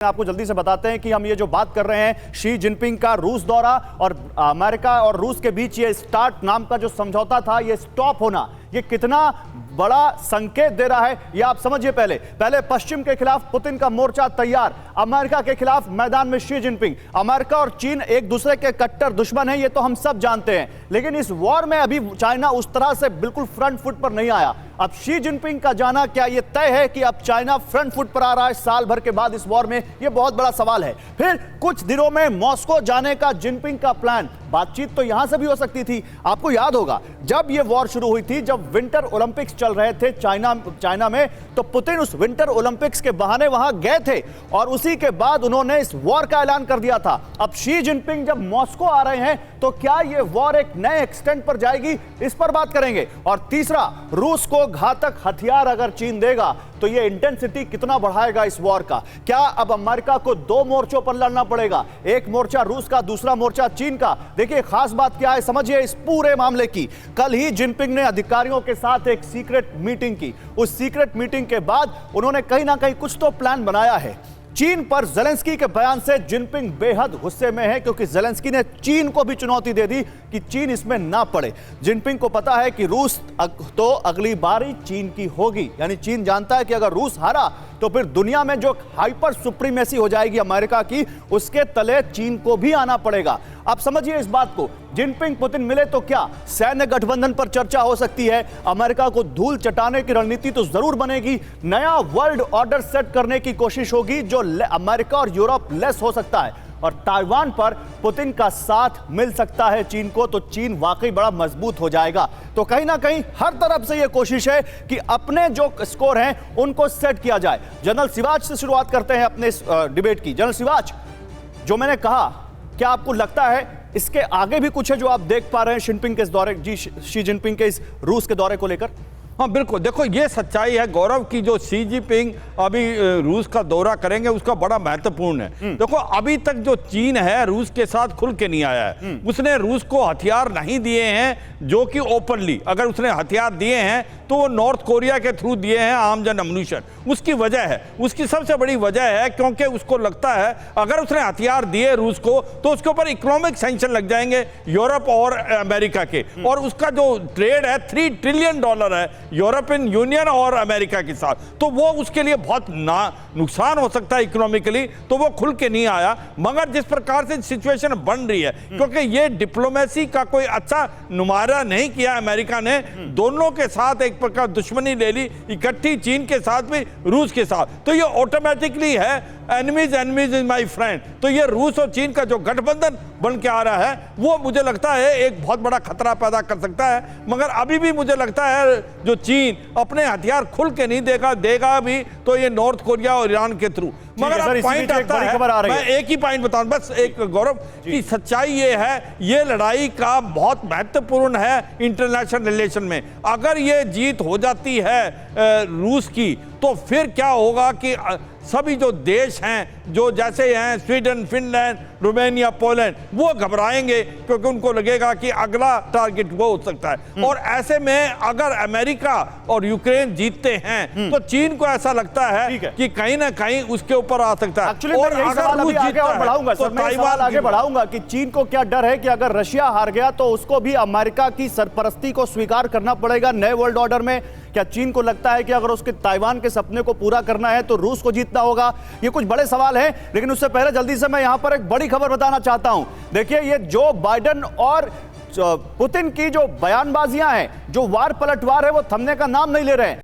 आपको जल्दी से बताते हैं कि हम ये जो बात कर रहे हैं शी जिनपिंग का रूस दौरा और अमेरिका और रूस के बीच ये स्टार्ट नाम का जो समझौता था ये स्टॉप होना, ये कितना बड़ा संकेत दे रहा है ये आप समझिए। पहले पश्चिम के खिलाफ पुतिन का मोर्चा तैयार, अमेरिका के खिलाफ मैदान में शी जिनपिंग। अमेरिका और चीन एक दूसरे के कट्टर दुश्मन हैं, ये तो हम सब जानते हैं, लेकिन इस वॉर में अभी चाइना उस तरह से बिल्कुल फ्रंट फुट पर नहीं आया। अब शी जिनपिंग का जाना, क्या यह तय है कि अब चाइना फ्रंट फुट पर आ रहा है साल भर के बाद इस वॉर में? यह बहुत बड़ा सवाल है। फिर कुछ दिनों में मॉस्को जाने का जिनपिंग का प्लान, बातचीत तो यहां से भी हो सकती थी। आपको याद होगा जब यह वॉर शुरू हुई थी, जब विंटर ओलंपिक्स चल रहे थे चाइना में, तो पुतिन उस विंटर ओलंपिक्स के बहाने वहां गए थे और उसी के बाद उन्होंने इस वॉर का ऐलान कर दिया था। अब शी जिनपिंग जब मॉस्को आ रहे हैं तो क्या यह वॉर एक नए एक्सटेंट पर जाएगी, इस पर बात करेंगे। और तीसरा, रूस को घातक हथियार अगर चीन देगा तो यह इंटेंसिटी कितना बढ़ाएगा इस वॉर का? क्या अब अमेरिका को दो मोर्चों पर लड़ना पड़ेगा, एक मोर्चा रूस का, दूसरा मोर्चा चीन का? देखिए खास बात क्या है, समझिए इस पूरे मामले की। कल ही जिनपिंग ने अधिकारियों के साथ एक सीक्रेट मीटिंग की। उस सीक्रेट मीटिंग के बाद उन्होंने कहीं ना कहीं कुछ तो प्लान बनाया है। चीन पर जेलेंस्की के बयान से जिनपिंग बेहद गुस्से में है, क्योंकि जेलेंस्की ने चीन को भी चुनौती दे दी कि चीन इसमें ना पड़े। जिनपिंग को पता है कि रूस तो अगली बारी चीन की होगी, यानी चीन जानता है कि अगर रूस हारा तो फिर दुनिया में जो हाइपर सुप्रीमेसी हो जाएगी अमेरिका की, उसके तले चीन को भी आना पड़ेगा। आप समझिए इस बात को। जिनपिंग पुतिन मिले तो क्या सैन्य गठबंधन पर चर्चा हो सकती है, अमेरिका को धूल चटाने की रणनीति तो जरूर बनेगी, नया वर्ल्ड ऑर्डर सेट करने की कोशिश होगी जो अमेरिका और यूरोप लेस हो सकता है, और ताइवान पर पुतिन का साथ मिल सकता है चीन को, तो चीन वाकई बड़ा मजबूत हो जाएगा। तो कहीं ना कहीं हर तरफ से यह कोशिश है कि अपने जो स्कोर हैं उनको सेट किया जाए। जनरल सिवाच से शुरुआत करते हैं अपने इस डिबेट की। जनरल सिवाच, जो मैंने कहा, क्या आपको लगता है इसके आगे भी कुछ है जो आप देख पा रहे हैं जिनपिंग के इस दौरे, शी जिनपिंग के इस रूस के दौरे को लेकर? हाँ बिल्कुल, देखो ये सच्चाई है गौरव की, जो शी जिनपिंग अभी रूस का दौरा करेंगे उसका बड़ा महत्वपूर्ण है। देखो अभी तक जो चीन है रूस के साथ खुल के नहीं आया है। उसने रूस को हथियार नहीं दिए हैं, जो कि ओपनली, अगर उसने हथियार दिए हैं तो वो नॉर्थ कोरिया के थ्रू दिए हैं, आमजन अम्यूनिशन। उसकी वजह है, उसकी सबसे बड़ी वजह है क्योंकि उसको लगता है अगर उसने हथियार दिए रूस को तो उसके ऊपर इकोनॉमिक सैंक्शन लग जाएंगे यूरोप और अमेरिका के, और उसका जो ट्रेड है $3 ट्रिलियन है यूरोपियन यूनियन और अमेरिका के साथ, तो वो उसके लिए बहुत नुकसान हो सकता है इकोनॉमिकली। तो वो खुल के नहीं आया। मगर जिस प्रकार से सिचुएशन बन रही है, क्योंकि ये डिप्लोमेसी का कोई अच्छा नुमाइंदा नहीं किया अमेरिका ने, दोनों के साथ एक प्रकार दुश्मनी ले ली इकट्ठी, चीन के साथ भी रूस के साथ, तो ये ऑटोमेटिकली है enemies enemies is my friend. तो ये रूस और चीन का जो गठबंधन बन के आ रहा है वो मुझे लगता है एक बहुत बड़ा खतरा पैदा कर सकता है। मगर अभी भी मुझे लगता है जो चीन अपने हथियार खुल के नहीं देगा भी तो ये नॉर्थ कोरिया और ईरान के थ्रू। मगर अब पॉइंट आता है, मैं एक ही पॉइंट बताऊं बस एक गौरव, की सच्चाई ये है ये लड़ाई का बहुत महत्वपूर्ण है इंटरनेशनल रिलेशन में। अगर ये जीत हो जाती है रूस की, तो फिर क्या होगा कि सभी जो देश हैं जो जैसे हैं स्वीडन, फिनलैंड, रोमानिया, पोलैंड, वो घबराएंगे क्योंकि उनको लगेगा कि अगला टारगेट वो हो सकता है। और ऐसे में अगर अमेरिका और यूक्रेन जीतते हैं तो चीन को ऐसा लगता है कि कहीं ना कहीं उसके ऊपर आ सकता है। और अगर रूस जीतता है बढ़ाऊंगा तो ताइवान आगे बढ़ाऊंगा कि चीन को क्या डर है कि अगर रशिया हार गया तो उसको भी अमेरिका की सरपरस्ती को स्वीकार करना पड़ेगा नए वर्ल्ड ऑर्डर में। क्या चीन को लगता है कि अगर उसके ताइवान के सपने को पूरा करना है तो रूस को जीतना होगा? ये कुछ बड़े सवाल हैं, लेकिन उससे पहले जल्दी से मैं यहां पर एक बड़ी खबर बताना चाहता हूं। देखिए ये जो बाइडेन और पुतिन की जो बयानबाजियां हैं, जो वार पलटवार है, वो थमने का नाम नहीं ले रहे हैं।